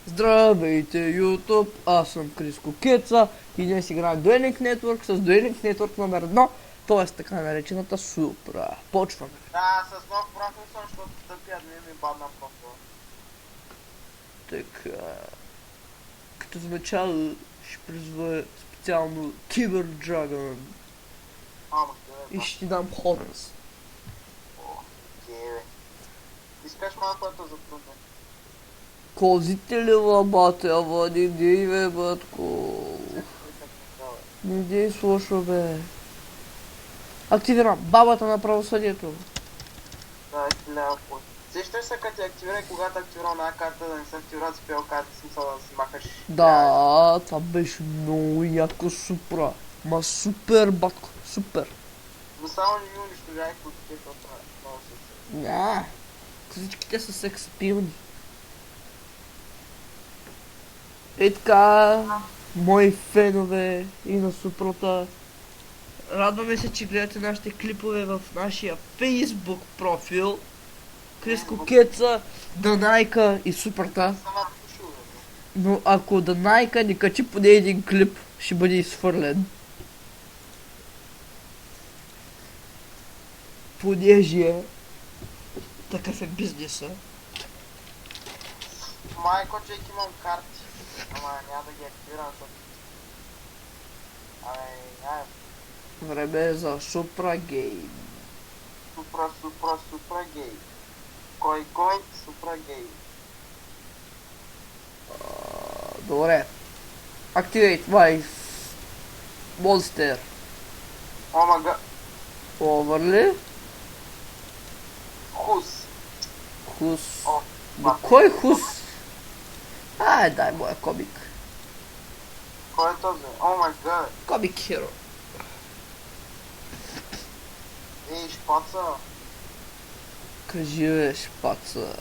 Здравейте, YouTube! Аз съм Криско Кеца и днес играем Dueling Network с Dueling Network номер 1, т.е. така наречената Супра. Почваме. Да, с нов профил съм, защото тъпи админ ми бадна профила. Така, като в начало ще призва специално Кибер Dragon Ама, и къде ще ти дам Хорнс. бе? Искаш малко ето за трудно. Козите ли лабате, ама не дей бе, батко. Не дей слушо бе. Активирам бабата на правосъдието. Да, хиляда път. Сещаш се като ти активира и когато активира една карта да не се активират спел карта, смисъл да си махаш. Да, това беше много яко супра. Ма супер, батко, супер. Но само не ми унищожай кодите, защото много се се. Ня, всичките са сексапилни. И така, мои фенове и на супрота. Радваме се, че гледате нашите клипове в нашия Facebook профил. Криско Кеца, Данайка и супрота. Съм напушил, бе. Но ако Данайка ни качи поне един клип, ще бъде изхвърлен. Понеже такъв е бизнеса. Майко, чек имам карти. Ама няма да ги активирам, защото... Абе, няма. Време е за Супра Гейм. Супра гей. Кой, супра гей. Добре. Activate my monster. Омага, Overlay. хус. Хус. О, Но кой хус? Ай, дай моя комик. кой е този? О май гад. Комик херо. Ей, шпаца. Кажи бе, шпаца.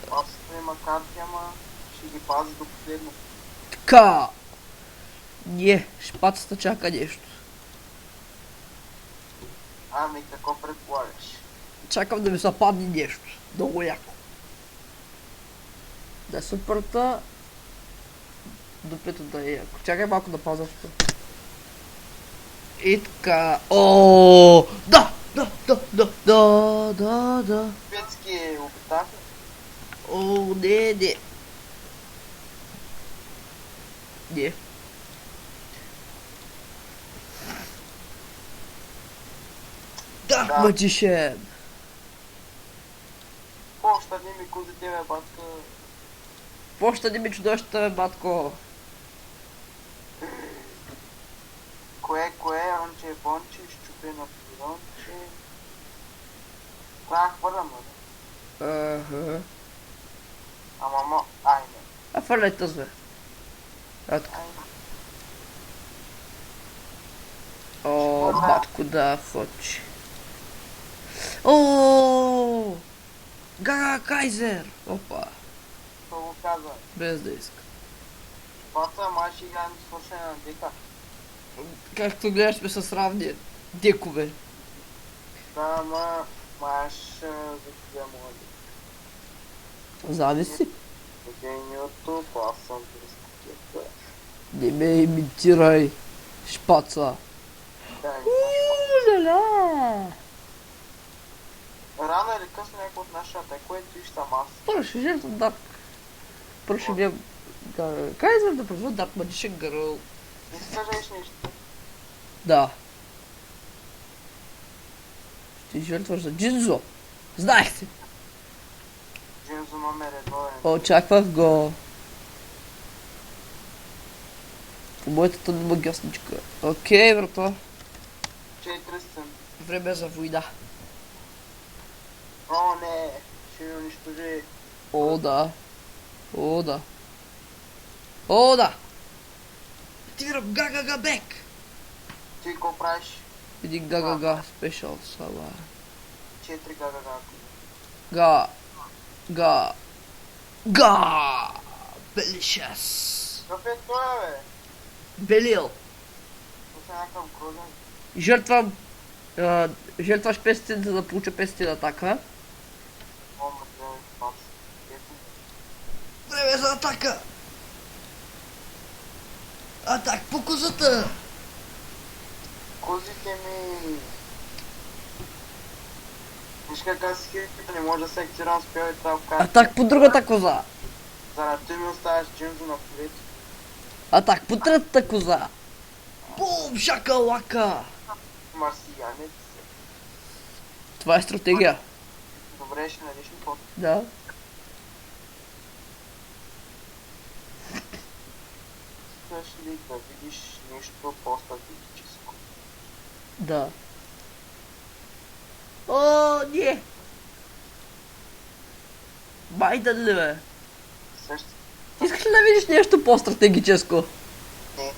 Шпацата има карти, ама ще ги пази до последно. Така. Не, шпацата чака нещо. Ами, какво предполагаш? Чакам да ми се падне нещо. Много яко. Да е суперта. Дупето да е яко. Чакай малко да пауза. И така. О, да, да. Шведски обитател? О, не. Не. Да, Да. магician. Поща дни ми кузите, бе, батка. Поща не ми чудощата, бе, батко. Кое, онче, бонче, щупено пилонче. Това хвърлям, бе. Ага. Ама, ай, не. А фърляй тъз, бе. Ето. Ай, О, батко, да, хоче. О, Гага Кайзер. Опа, какво го казва? без да иска. Шпаца, май ще играем свършене на дека. Както гледаш, сме с равни декове. Да, ама, маш за тия млади. Зависи. Гениото, аз съм прескакета. Не ме имитирай, шпаца. Да, не знам. Уляля. Рано или късно някой от нашия атакуе, ти ще съм аз. Първо ще жертва Дарк. Първо ще бия Кайзер да пръзва Дарк Magician Girl. Не си кажеш нищо. Да. Ще жертваш за Джинзо. Знаех си. Джинзо номер 1 е. Очаквах го. По моята магиосничка. Окей, брато. 400. Време за война. О, не, ще ми унищожи. О, да. О, да. О, да. Активирам Гагага Бек. Ти какво правиш? Един Гагага спешъл сала. 4 гага. Га. Белишес. Какъв е това, бе? Белил. Това е някакъв грозен. Жертваш 500, за да получа 500 атака. О, ма, гледай, пас. Време за атака. Атак по козата! Козите ми... Виж как аз хитро не може да се активирам с пел и това в карта. Атак по другата коза! Заради той ми оставяш Джинзо на полето. Атак по третата коза! Бум! Шакалака! Марсиянец. Това е стратегия. Добре, ще надиш ли ход? Да. Искаш ли да видиш нещо по-стратегическо? Да. О, не! Байден ли бе? Също? Искаш ли да видиш нещо по-стратегическо? Не.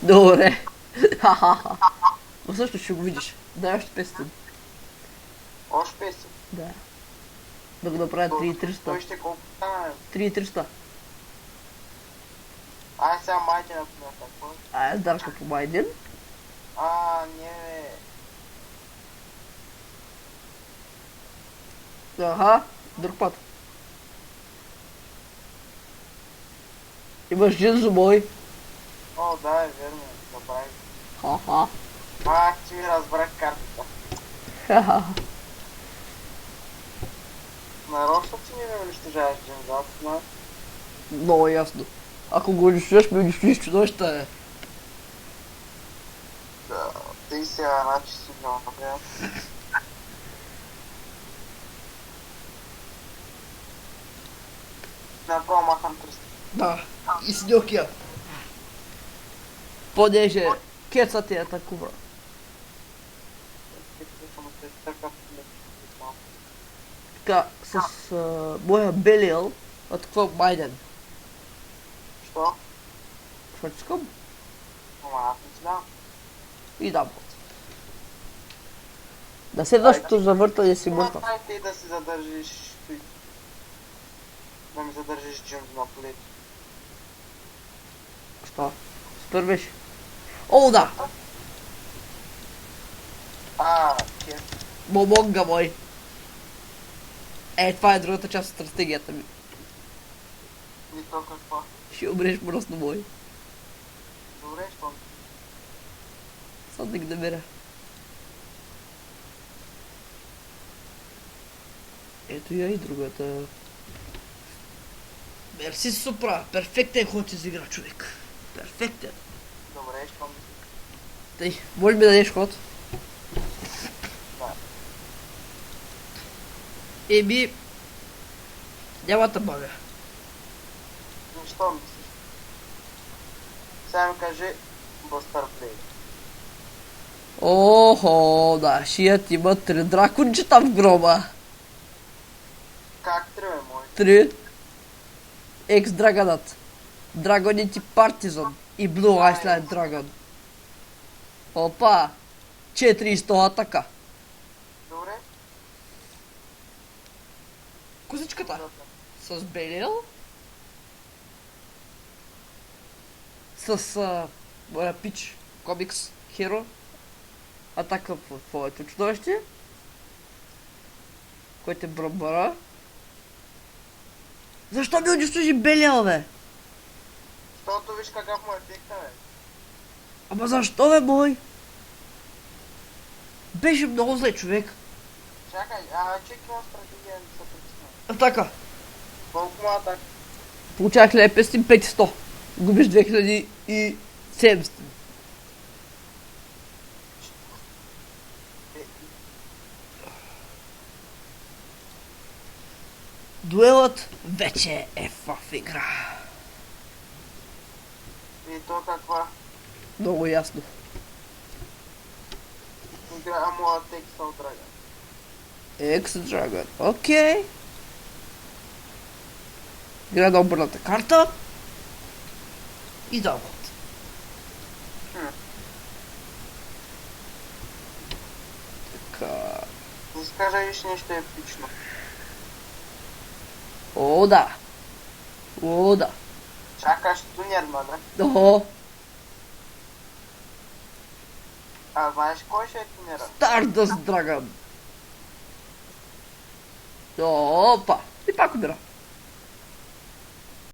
Добре. Ха-ха-ха. Но също ще го видиш. Дай още 500. Още песен. Да. Да го направя Той 3300. ще колко стана? 3300. Ай сега майче на какво? Ай, Дарка по Байден. Не бе. Аха, друг път. Имаш Джинзо мой. О, да, е верно. Забравих. Ха-ха. Ти ми разбрах картата. Ха-ха. Нарочно ти ми ме унищожаваш Джинзо, аз знам. Много ясно. Ако го унищожиш, ме унищожиш чудовища е. Да, ти сега значи си го направя. Направо махам 300. Да. И снюхия. Понеже кецът е атакува. Така, с моя Белиал атакува Байден. Що? Защото искам Ама аз не знам. и дам. На следващото завъртане си Има мъртъв. ти да си задържиш... Да ми задържиш Джинзо на полето. Що? Супер беше. О, да! Кес. Момонга мой. Това е другата част от стратегията ми. И то какво? Ще умреш просто мой. Добре, що? Само да ги намеря. Ето я и другата. Мерси Супра. Перфектен ход изигра човек. Перфектен. Добре, що ми? Тъй, може ми да дадеш ход? Да. Еми... Няма да бавя. Що мислиш? Сега ми кажи Бъстър Плей. Охо, нашият има 3 дракончета в гроба. Как трябва, мой? 3. Екс-драгонът. Драгонити Партизан и Блу Айсланд Драгон. Опа! 400 атака. Добре? Козичката. С Белиал. С моя пич. Комикс Херо. Атака по твоето чудовище. Който е брамбара. Защо ми унищожи Белиал, бе? Защото виж какъв му ефекта, бе. Ама защо, бе, мой? Беше много зле, човек. Чакай, чек има стратегия да се притисна. Атака. Колко му атак? Получавах 1500. Губиш 2700. Дуелът вече е в игра. И то каква? Много ясно. Игра моят текст от Драгон. Екс-драгон. Окей. Игра на обърната карта. И дам ход. Така. Не скажа виж нещо епично. О, да. О, да. Чакаш тунерма, да? О, Знаеш кой ще е тунера? Stardust Dragon. Опа. И пак умира.